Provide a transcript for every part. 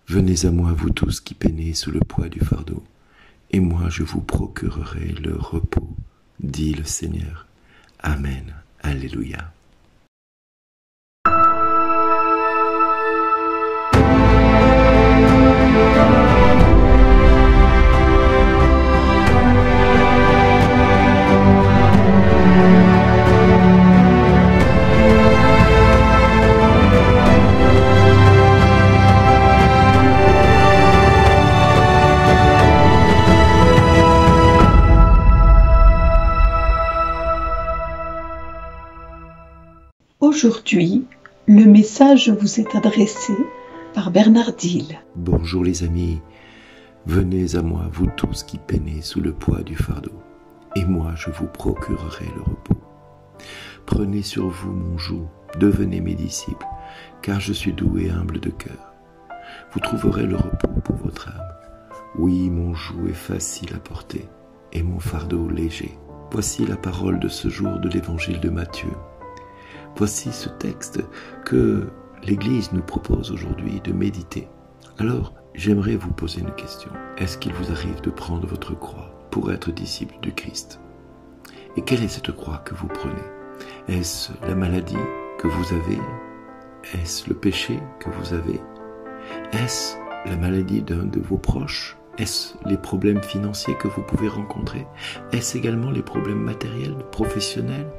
Venez à moi, vous tous qui peinez sous le poids du fardeau, et moi je vous procurerai le repos, dit le Seigneur. Amen. Alléluia. Aujourd'hui, le message vous est adressé par Bernard Dille. Bonjour les amis, venez à moi, vous tous qui peinez sous le poids du fardeau, et moi je vous procurerai le repos. Prenez sur vous mon joug, devenez mes disciples, car je suis doux et humble de cœur. Vous trouverez le repos pour votre âme. Oui, mon joug est facile à porter, et mon fardeau léger. Voici la parole de ce jour de l'évangile de Matthieu. Voici ce texte que l'Église nous propose aujourd'hui de méditer. Alors, j'aimerais vous poser une question. Est-ce qu'il vous arrive de prendre votre croix pour être disciple du Christ? Et quelle est cette croix que vous prenez? Est-ce la maladie que vous avez? Est-ce le péché que vous avez? Est-ce la maladie d'un de vos proches? Est-ce les problèmes financiers que vous pouvez rencontrer? Est-ce également les problèmes matériels, professionnels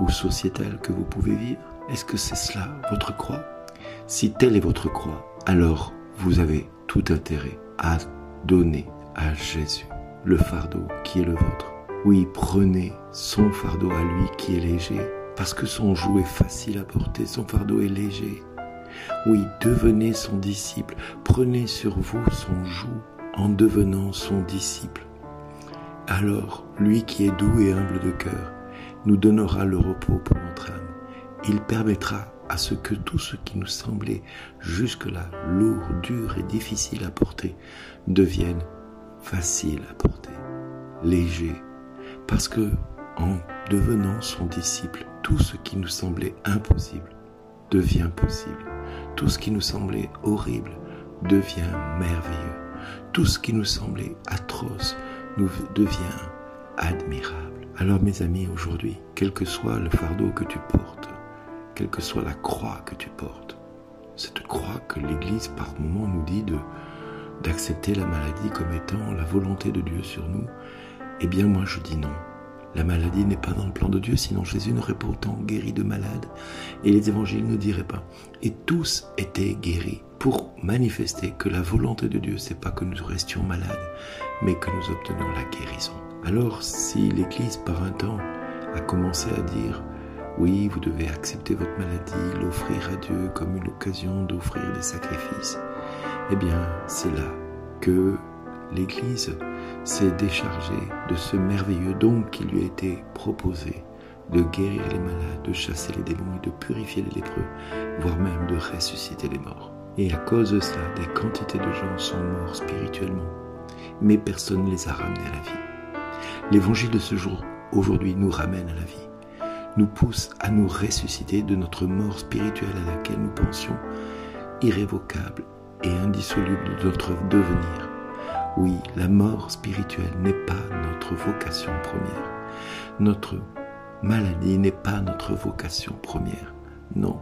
ou sociétale que vous pouvez vivre? Est-ce que c'est cela, votre croix? Si telle est votre croix, alors vous avez tout intérêt à donner à Jésus le fardeau qui est le vôtre. Oui, prenez son fardeau à lui qui est léger, parce que son joug est facile à porter, son fardeau est léger. Oui, devenez son disciple, prenez sur vous son joug en devenant son disciple. Alors, lui qui est doux et humble de cœur, nous donnera le repos pour notre âme. Il permettra à ce que tout ce qui nous semblait jusque-là lourd, dur et difficile à porter devienne facile à porter, léger, parce que en devenant son disciple, tout ce qui nous semblait impossible devient possible. Tout ce qui nous semblait horrible devient merveilleux. Tout ce qui nous semblait atroce nous devient admirable. Alors mes amis, aujourd'hui, quel que soit le fardeau que tu portes, quelle que soit la croix que tu portes, cette croix que l'Église par moments nous dit d'accepter la maladie comme étant la volonté de Dieu sur nous, eh bien moi je dis non. La maladie n'est pas dans le plan de Dieu, sinon Jésus n'aurait pas autant guéri de malades, et les évangiles ne diraient pas. Et tous étaient guéris pour manifester que la volonté de Dieu, c'est pas que nous restions malades, mais que nous obtenions la guérison. Alors, si l'Église, par un temps, a commencé à dire « Oui, vous devez accepter votre maladie, l'offrir à Dieu comme une occasion d'offrir des sacrifices », eh bien, c'est là que l'Église s'est déchargée de ce merveilleux don qui lui a été proposé de guérir les malades, de chasser les démons et de purifier les lépreux, voire même de ressusciter les morts. Et à cause de cela, des quantités de gens sont morts spirituellement, mais personne ne les a ramenés à la vie. L'évangile de ce jour, aujourd'hui, nous ramène à la vie, nous pousse à nous ressusciter de notre mort spirituelle à laquelle nous pensions irrévocable et indissoluble de notre devenir. Oui, la mort spirituelle n'est pas notre vocation première. Notre maladie n'est pas notre vocation première. Non,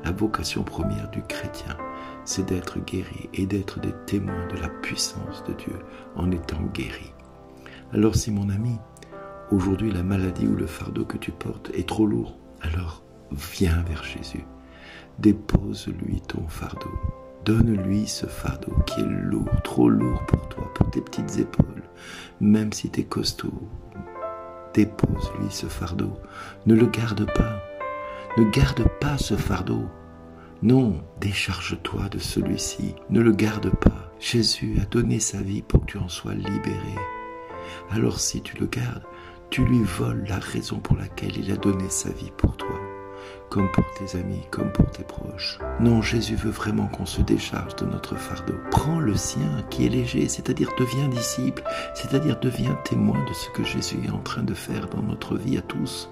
la vocation première du chrétien, c'est d'être guéri et d'être des témoins de la puissance de Dieu en étant guéri. Alors si mon ami, aujourd'hui la maladie ou le fardeau que tu portes est trop lourd, alors viens vers Jésus. Dépose-lui ton fardeau. Donne-lui ce fardeau qui est lourd, trop lourd pour toi, pour tes petites épaules. Même si tu es costaud, dépose-lui ce fardeau. Ne le garde pas. Ne garde pas ce fardeau. Non, décharge-toi de celui-ci. Ne le garde pas. Jésus a donné sa vie pour que tu en sois libéré. Alors si tu le gardes, tu lui voles la raison pour laquelle il a donné sa vie pour toi, comme pour tes amis, comme pour tes proches. Non, Jésus veut vraiment qu'on se décharge de notre fardeau. Prends le sien qui est léger, c'est-à-dire deviens disciple, c'est-à-dire deviens témoin de ce que Jésus est en train de faire dans notre vie à tous.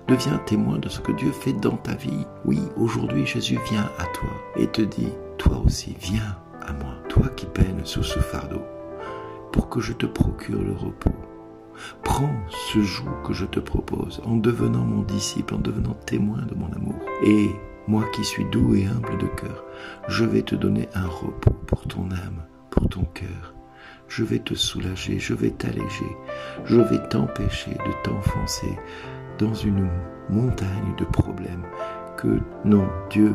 Deviens témoin de ce que Dieu fait dans ta vie. Oui, aujourd'hui Jésus vient à toi et te dit, toi aussi viens à moi. Toi sous ce fardeau, pour que je te procure le repos. Prends ce joug que je te propose en devenant mon disciple, en devenant témoin de mon amour. Et moi qui suis doux et humble de cœur, je vais te donner un repos pour ton âme, pour ton cœur. Je vais te soulager, je vais t'alléger, je vais t'empêcher de t'enfoncer dans une montagne de problèmes que non, Dieu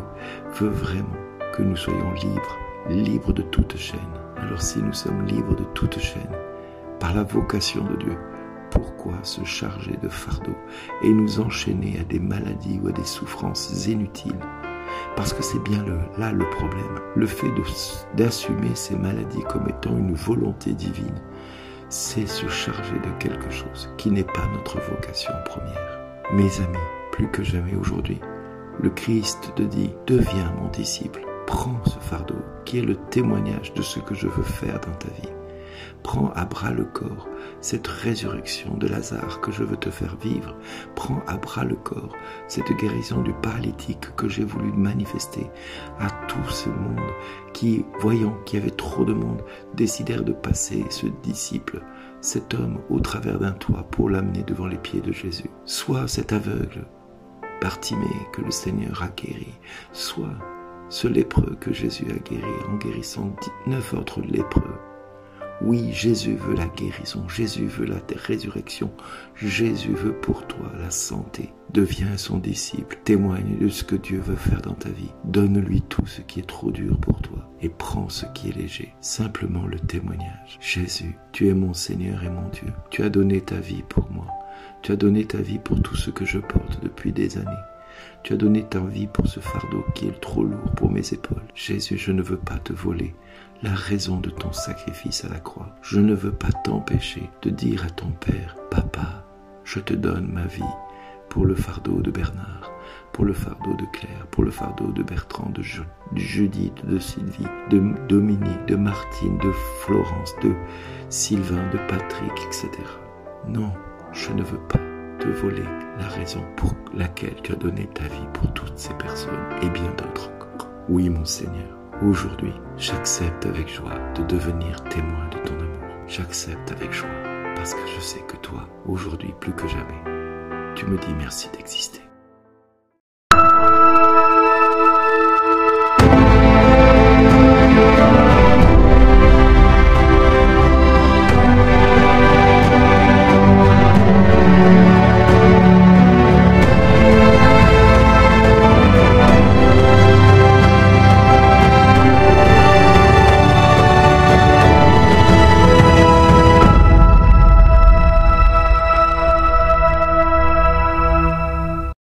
veut vraiment que nous soyons libres de toute chaîne. Alors si nous sommes libres de toute chaîne, par la vocation de Dieu, pourquoi se charger de fardeaux et nous enchaîner à des maladies ou à des souffrances inutiles? Parce que c'est bien là le problème. Le fait d'assumer ces maladies comme étant une volonté divine, c'est se charger de quelque chose qui n'est pas notre vocation première. Mes amis, plus que jamais aujourd'hui, le Christ te dit, deviens mon disciple. Prends ce fardeau qui est le témoignage de ce que je veux faire dans ta vie. Prends à bras le corps cette résurrection de Lazare que je veux te faire vivre. Prends à bras le corps cette guérison du paralytique que j'ai voulu manifester à tout ce monde qui, voyant qu'il y avait trop de monde, décidèrent de passer ce disciple, cet homme, au travers d'un toit pour l'amener devant les pieds de Jésus. Soit cet aveugle, Bartimée, que le Seigneur a guéri, soit ce lépreux que Jésus a guéri en guérissant 9 autres lépreux. Oui, Jésus veut la guérison, Jésus veut la résurrection, Jésus veut pour toi la santé. Deviens son disciple, témoigne de ce que Dieu veut faire dans ta vie. Donne-lui tout ce qui est trop dur pour toi et prends ce qui est léger. Simplement le témoignage. Jésus, tu es mon Seigneur et mon Dieu. Tu as donné ta vie pour moi. Tu as donné ta vie pour tout ce que je porte depuis des années. Tu as donné ta vie pour ce fardeau qui est trop lourd pour mes épaules. Jésus, je ne veux pas te voler la raison de ton sacrifice à la croix. Je ne veux pas t'empêcher de dire à ton Père, Papa, je te donne ma vie pour le fardeau de Bernard, pour le fardeau de Claire, pour le fardeau de Bertrand, de Judith, de Sylvie, de Dominique, de Martine, de Florence, de Sylvain, de Patrick, etc. Non, je ne veux pas te voler la raison pour laquelle tu as donné ta vie pour toutes ces personnes et bien d'autres encore. Oui, mon Seigneur, aujourd'hui, j'accepte avec joie de devenir témoin de ton amour. J'accepte avec joie parce que je sais que toi, aujourd'hui plus que jamais, tu me dis merci d'exister.